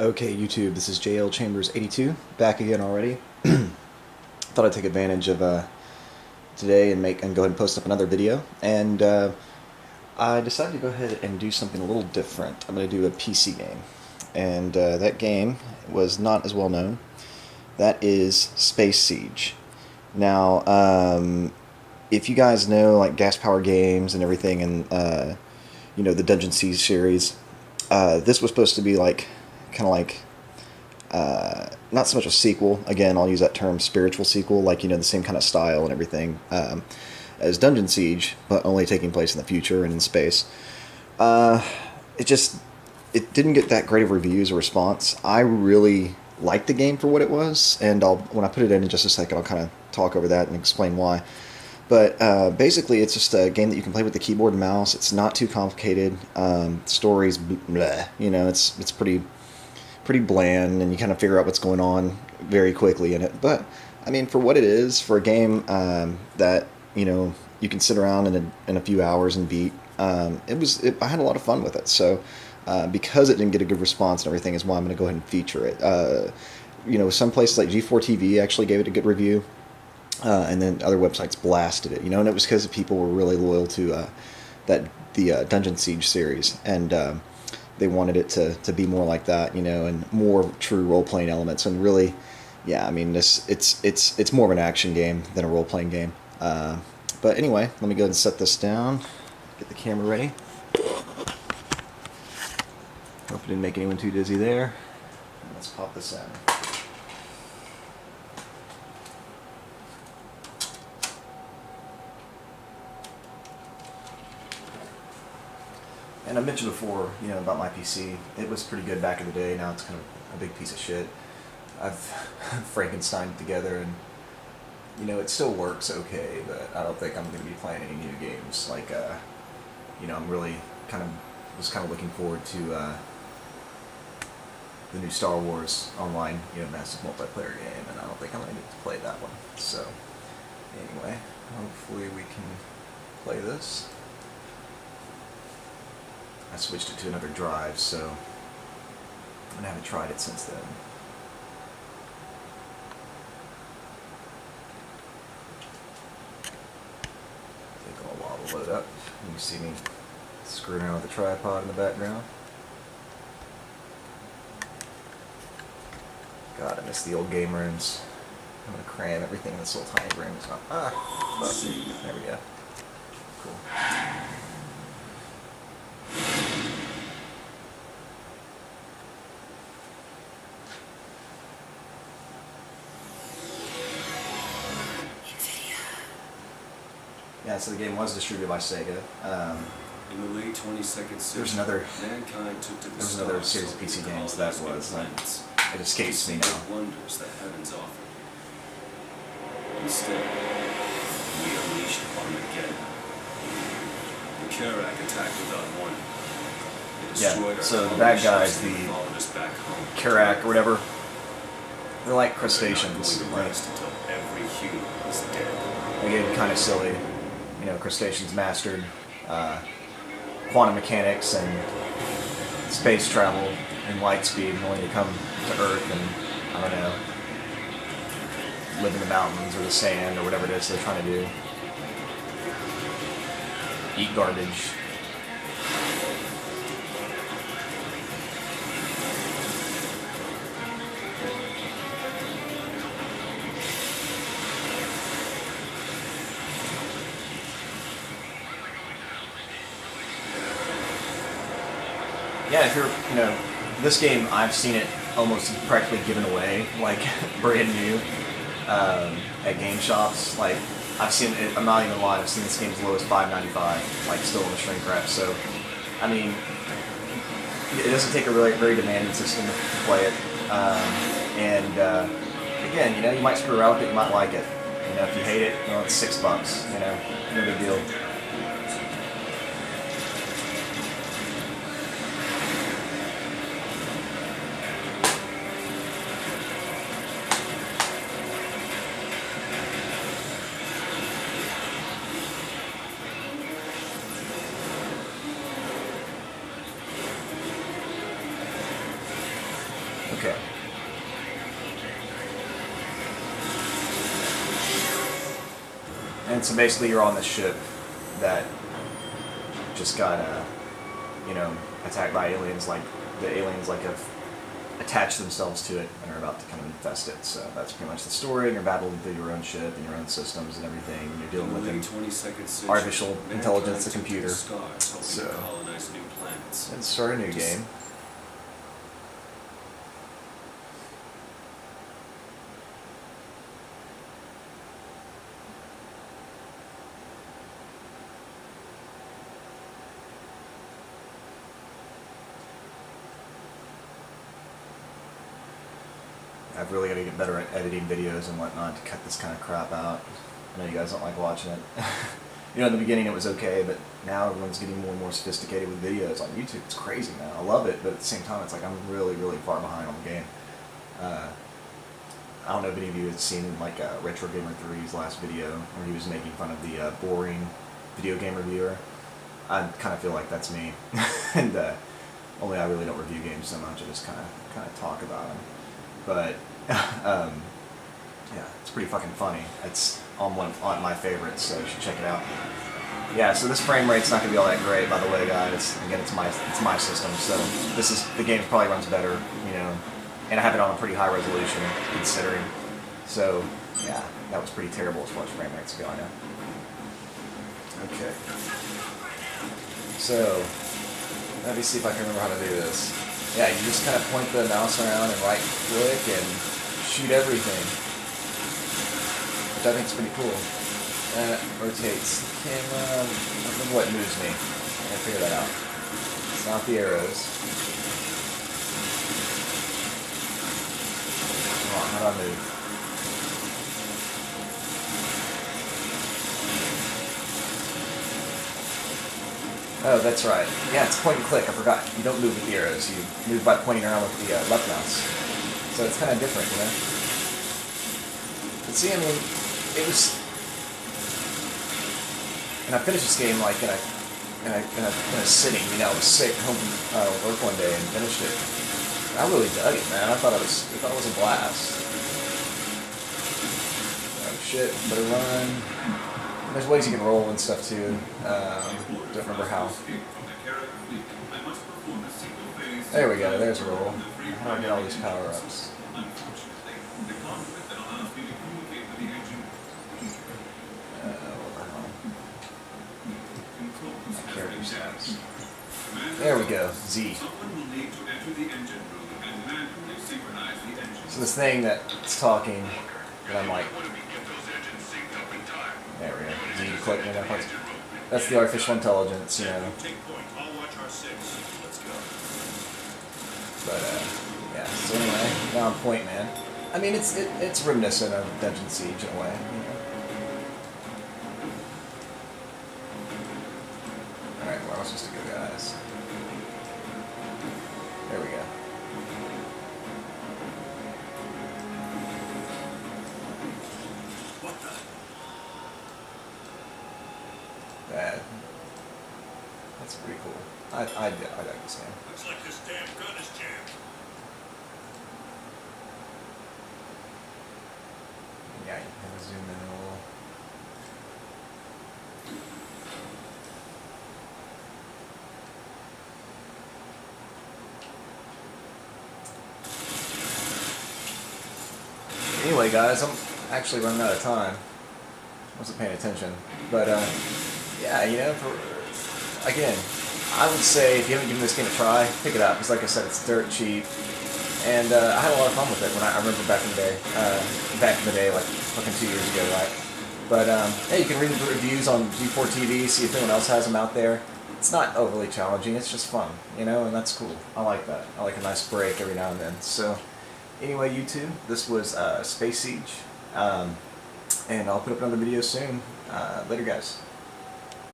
Okay, YouTube, this is JL Chambers 82, back again already. Thought I'd take advantage of today and go ahead and post up another video. And I decided to go ahead and do something a little different. I'm going to do a PC game. And that game was not as well known. That is Space Siege. Now, if you guys know like Gas Power Games and everything, and the Dungeon Siege series, this was supposed to be like kind of like not so much a sequel. Again, I'll use that term, spiritual sequel, like the same kind of style and everything as Dungeon Siege, but only taking place in the future and in space. It didn't get that great of reviews or response. I really liked the game for what it was, and when I put it in just a second, I'll kind of talk over that and explain why. But basically, it's just a game that you can play with the keyboard and mouse. It's not too complicated. Stories, bleh, it's pretty bland, and you kind of figure out what's going on very quickly in it. But I mean, for what it is, for a game that you can sit around in a few hours and beat, I had a lot of fun with it. So because it didn't get a good response and everything, is why I'm going to go ahead and feature it. Some places like G4 TV actually gave it a good review. And then other websites blasted it, and it was because people were really loyal to the Dungeon Siege series, and they wanted it to be more like that, and more true role-playing elements. And really, yeah, I mean, it's more of an action game than a role-playing game. But anyway, let me go ahead and set this down, get the camera ready. Hope it didn't make anyone too dizzy there. Let's pop this in. And I mentioned before, about my PC. It was pretty good back in the day. Now it's kind of a big piece of shit. I've Frankensteined it together, and it still works okay. But I don't think I'm going to be playing any new games. Like, I'm really was looking forward to the new Star Wars online, massive multiplayer game, and I don't think I'm going to get to play that one. So, anyway, hopefully we can play this. I switched it to another drive, so I haven't tried it since then. Take a little while to load up. You can see me screwing around with the tripod in the background. God, I miss the old game rooms. I'm gonna cram everything in this little tiny room. It's not, there we go. Cool. Yeah, so the game was distributed by Sega. In the late 22nd century, there's another series of PC PC games that was it escapes me now. Wonders the heavens offer. Instead, we unleashed Armageddon. The Kerak attacked without warning. It destroyed our so the bad guys, the followed us back home. Kerak or whatever, they're like crustaceans. We're not going to rest until every human is dead. They get kind of silly. Crustaceans mastered quantum mechanics and space travel and light speed, only to come to Earth and, I don't know, live in the mountains or the sand or whatever it is they're trying to do. Eat garbage. Yeah, if you're, this game, I've seen it almost practically given away, like brand new, at game shops. Like, I've seen it, I'm not even lying, I've seen this game as low as $5.95, like still in the shrink wrap. So, I mean, it doesn't take a really very demanding system to play it. And again, you might screw around with it, you might like it. If you hate it, it's $6. No big deal. Okay. And so basically you're on the ship that just got, you know, attacked by aliens. Like, the aliens, like, have attached themselves to it and are about to kind of infest it. So that's pretty much the story, and you're battling through your own ship and your own systems and everything. And you're dealing with artificial intelligence, the computer. So, let's start a new game. I've really got to get better at editing videos and whatnot to cut this kind of crap out. I know you guys don't like watching it. You know, in the beginning it was okay, but now everyone's getting more and more sophisticated with videos on YouTube. It's crazy, man. I love it, but at the same time, it's like I'm really, really far behind on the game. I don't know if any of you have seen like Retro Gamer 3's last video where he was making fun of the boring video game reviewer. I kind of feel like that's me, and only I really don't review games so much. I just kind of talk about them. But yeah, it's pretty fucking funny. It's on my favorites, so you should check it out. Yeah, so this frame rate's not gonna be all that great, by the way, guys. Again, it's my system, so the game probably runs better, you know. And I have it on a pretty high resolution, considering. So yeah, that was pretty terrible as far as frame rates go. I know. Okay. So let me see if I can remember how to do this. Yeah, you just kind of point the mouse around and right click and shoot everything, which I think is pretty cool. And it rotates the camera. I don't remember what moves me. I gotta figure that out. It's not the arrows. Come on, how do I move? Oh, that's right. Yeah, it's point and click. I forgot. You don't move with the arrows. You move by pointing around with the left mouse. So it's kind of different, you know? But see, I mean, it was... And I finished this game, like, in a sitting. You know, I was sick home from work one day and finished it. I really dug it, man. I thought it was a blast. Oh, shit. Better run. There's ways you can roll and stuff too. Don't remember how. There we go. There's a roll. How do I get all these power-ups? My character stats. There we go. Z. So this thing that's talking, that I'm like. There we go. Z click me that part. That's the artificial intelligence, you know. But yeah. So anyway, now I'm Point Man. I mean, it's reminiscent of Dungeon Siege in a way. You know? All right, where am I supposed to go, guys? There we go. That's pretty cool. I like this game. Looks like this damn gun is jammed. Yeah, you can zoom in a little. Anyway, guys, I'm actually running out of time. Wasn't paying attention, but yeah, you know, again, I would say if you haven't given this game a try, pick it up. Because like I said, it's dirt cheap, and I had a lot of fun with it when I remember back in the day, like fucking 2 years ago, right? But yeah, you can read the reviews on G4 TV, see if anyone else has them out there. It's not overly challenging. It's just fun, you know, and that's cool. I like that. I like a nice break every now and then. So anyway, YouTube, this was Space Siege. And I'll put up another video soon. Later, guys.